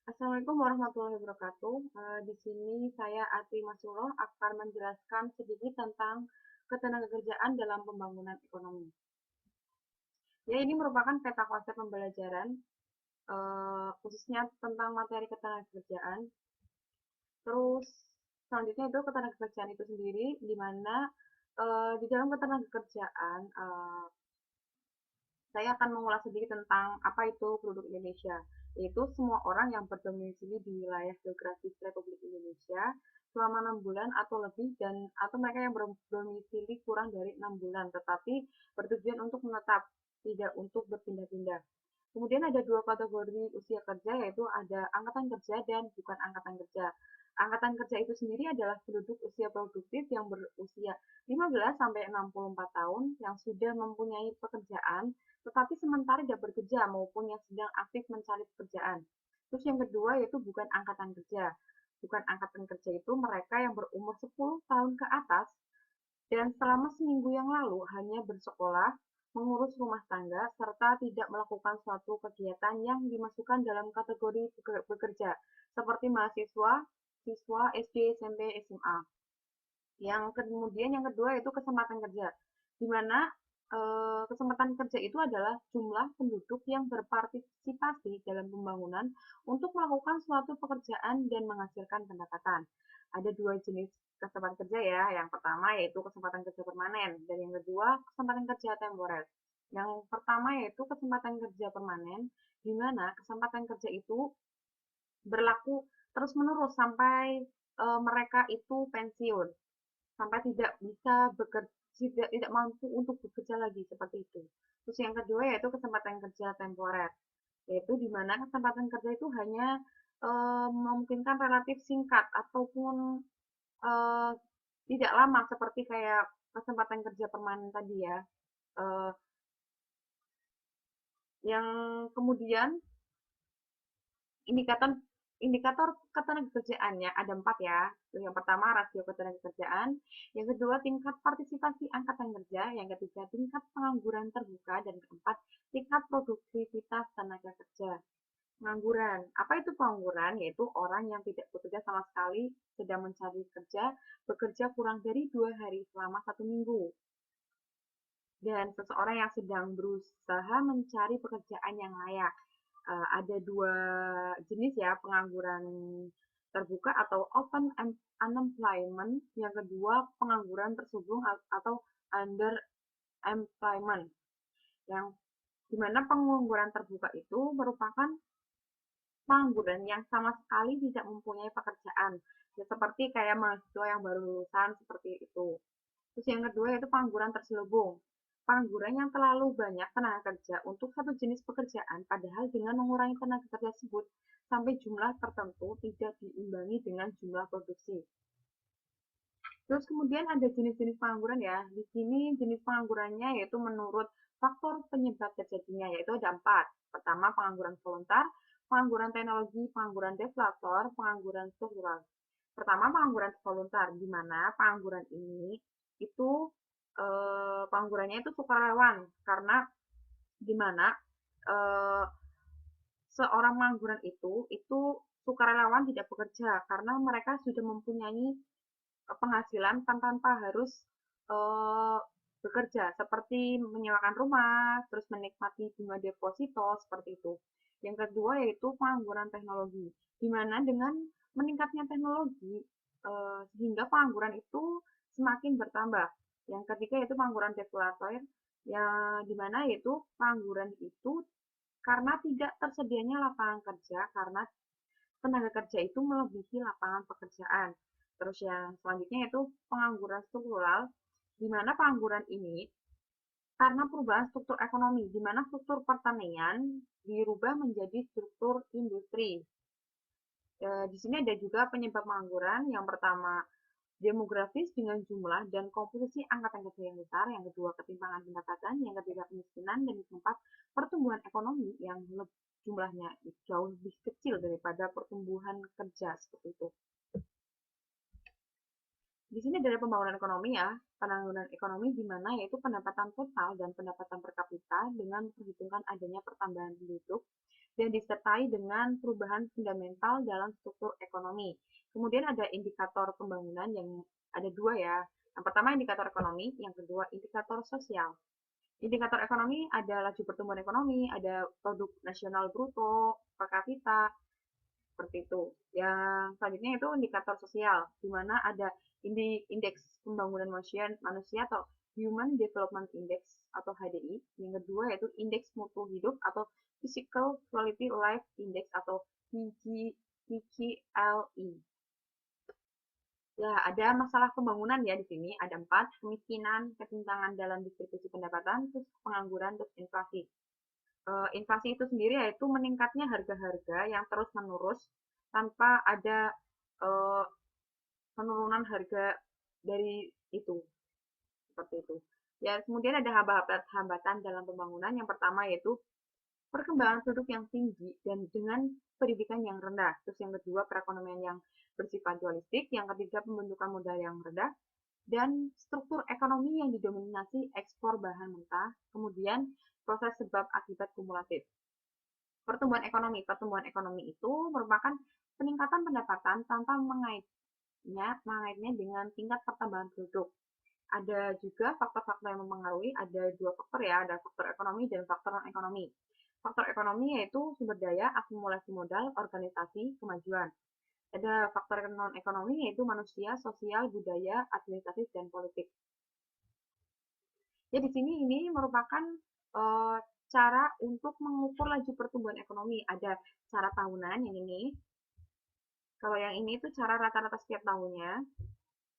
Assalamualaikum warahmatullahi wabarakatuh. Di sini saya Ati Masroh akan menjelaskan sedikit tentang ketenagakerjaan dalam pembangunan ekonomi. Ya, ini merupakan peta konsep pembelajaran khususnya tentang materi ketenagakerjaan. Terus selanjutnya itu ketenagakerjaan itu sendiri, di mana di dalam ketenagakerjaan saya akan mengulas sedikit tentang apa itu penduduk Indonesia, yaitu semua orang yang berdomisili di wilayah geografis Republik Indonesia selama 6 bulan atau lebih dan atau mereka yang berdomisili kurang dari 6 bulan tetapi bertujuan untuk menetap, tidak untuk berpindah-pindah. Kemudian ada dua kategori usia kerja, yaitu ada angkatan kerja dan bukan angkatan kerja. Angkatan kerja itu sendiri adalah penduduk usia produktif yang berusia 15 sampai 64 tahun yang sudah mempunyai pekerjaan tetapi sementara tidak bekerja maupun yang sedang aktif mencari pekerjaan. Terus yang kedua yaitu bukan angkatan kerja. Bukan angkatan kerja itu mereka yang berumur 10 tahun ke atas dan selama seminggu yang lalu hanya bersekolah, mengurus rumah tangga, serta tidak melakukan suatu kegiatan yang dimasukkan dalam kategori bekerja, seperti mahasiswa, siswa SD, SMP, SMA. Yang kemudian yang kedua itu kesempatan kerja, di mana kesempatan kerja itu adalah jumlah penduduk yang berpartisipasi dalam pembangunan untuk melakukan suatu pekerjaan dan menghasilkan pendapatan. Ada dua jenis kesempatan kerja ya. Yang pertama yaitu kesempatan kerja permanen dan yang kedua kesempatan kerja temporer. Yang pertama yaitu kesempatan kerja permanen, di mana kesempatan kerja itu berlaku terus-menerus sampai mereka itu pensiun, sampai tidak bisa bekerja, tidak mampu untuk bekerja lagi seperti itu. Terus yang kedua yaitu kesempatan kerja temporer, yaitu di mana kesempatan kerja itu hanya memungkinkan relatif singkat ataupun eh, tidak lama seperti kayak kesempatan kerja permanen tadi ya. Eh, yang kemudian indikator indikator ketenagakerjaannya ada 4 ya. Yang pertama rasio ketenagakerjaan, yang kedua tingkat partisipasi angkatan kerja, yang ketiga tingkat pengangguran terbuka, dan keempat tingkat produktivitas tenaga kerja. Pengangguran. Apa itu pengangguran? Yaitu orang yang tidak bekerja sama sekali, sedang mencari kerja, bekerja kurang dari 2 hari selama 1 minggu. Dan seseorang yang sedang berusaha mencari pekerjaan yang layak. Ada dua jenis ya pengangguran terbuka atau open unemployment, yang kedua pengangguran terselubung atau underemployment, yang dimana pengangguran terbuka itu merupakan pengangguran yang sama sekali tidak mempunyai pekerjaan, ya, seperti kayak mahasiswa yang baru lulusan seperti itu. Terus yang kedua yaitu pengangguran terselubung. Pengangguran yang terlalu banyak tenaga kerja untuk satu jenis pekerjaan, padahal dengan mengurangi tenaga kerja tersebut sampai jumlah tertentu tidak diimbangi dengan jumlah produksi. Terus kemudian ada jenis-jenis pengangguran ya. Di sini jenis penganggurannya yaitu menurut faktor penyebab terjadinya, yaitu ada 4. Pertama, pengangguran voluntar, pengangguran teknologi, pengangguran deflator, pengangguran struktural. Pertama, pengangguran voluntar, di mana pengangguran ini itu penganggurannya itu sukarelawan, karena di mana eh, seorang pengangguran itu sukarelawan tidak bekerja karena mereka sudah mempunyai penghasilan tanpa harus eh, bekerja, seperti menyewakan rumah, terus menikmati bunga deposito seperti itu. Yang kedua yaitu pengangguran teknologi, di mana dengan meningkatnya teknologi sehingga pengangguran itu semakin bertambah. Yang ketiga yaitu pengangguran deflator, ya di mana yaitu pengangguran itu karena tidak tersedianya lapangan kerja karena tenaga kerja itu melebihi lapangan pekerjaan. Terus yang selanjutnya itu pengangguran struktural, di mana pengangguran ini karena perubahan struktur ekonomi, di mana struktur pertanian dirubah menjadi struktur industri. Di sini ada juga penyebab pengangguran. Yang pertama, demografis dengan jumlah dan komposisi angkatan kerja yang besar, yang kedua ketimpangan pendapatan, yang ketiga kemiskinan, dan yang keempat pertumbuhan ekonomi yang jumlahnya jauh lebih kecil daripada pertumbuhan kerja seperti itu. Di sini ada pembangunan ekonomi ya, penanggulangan ekonomi di mana yaitu pendapatan total dan pendapatan per kapita dengan memperhitungkan adanya pertambahan penduduk dan disertai dengan perubahan fundamental dalam struktur ekonomi. Kemudian ada indikator pembangunan yang ada dua ya. Yang pertama indikator ekonomi, yang kedua indikator sosial. Indikator ekonomi ada laju pertumbuhan ekonomi, ada produk nasional bruto per kapita, seperti itu. Yang selanjutnya itu indikator sosial, di mana ada indeks pembangunan manusia atau Human Development Index atau HDI. Yang kedua yaitu indeks mutu hidup atau Physical Quality Life Index atau PQLI. Ya, ada masalah pembangunan ya di sini. Ada 4, kemiskinan, ketimpangan dalam distribusi pendapatan, terus pengangguran, terus inflasi. Inflasi itu sendiri yaitu meningkatnya harga-harga yang terus-menerus tanpa ada eh, penurunan harga dari itu, seperti itu. Ya, kemudian ada hambatan dalam pembangunan. Yang pertama yaitu perkembangan penduduk yang tinggi dan dengan pendidikan yang rendah. Terus yang kedua, perekonomian yang bersifat dualistik. Yang ketiga, pembentukan modal yang rendah. Dan struktur ekonomi yang didominasi ekspor bahan mentah. Kemudian proses sebab akibat kumulatif. Pertumbuhan ekonomi itu merupakan peningkatan pendapatan tanpa mengaitnya dengan tingkat pertambahan penduduk. Ada juga faktor-faktor yang mempengaruhi, ada dua faktor ya, ada faktor ekonomi dan faktor non-ekonomi. Faktor ekonomi yaitu sumber daya, akumulasi modal, organisasi, kemajuan. Ada faktor non-ekonomi yaitu manusia, sosial, budaya, administratif, dan politik. Ya, di sini ini merupakan eh, cara untuk mengukur laju pertumbuhan ekonomi. Ada cara tahunan yang ini. Kalau yang ini itu cara rata-rata setiap tahunnya.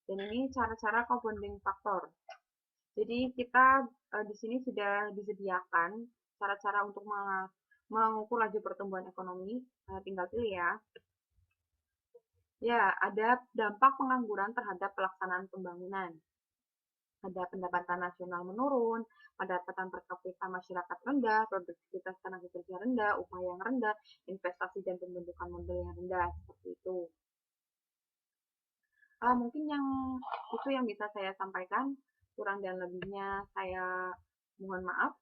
Dan ini cara-cara compounding faktor. Jadi kita di sini sudah disediakan cara-cara untuk mengukur laju pertumbuhan ekonomi. Tinggal pilih ya. Ya, ada dampak pengangguran terhadap pelaksanaan pembangunan. Ada pendapatan nasional menurun, pendapatan per kapita masyarakat rendah, produktivitas tenaga kerja rendah, upah yang rendah, investasi dan pembentukan modal yang rendah, seperti itu. Mungkin yang itu yang bisa saya sampaikan, kurang dan lebihnya saya mohon maaf.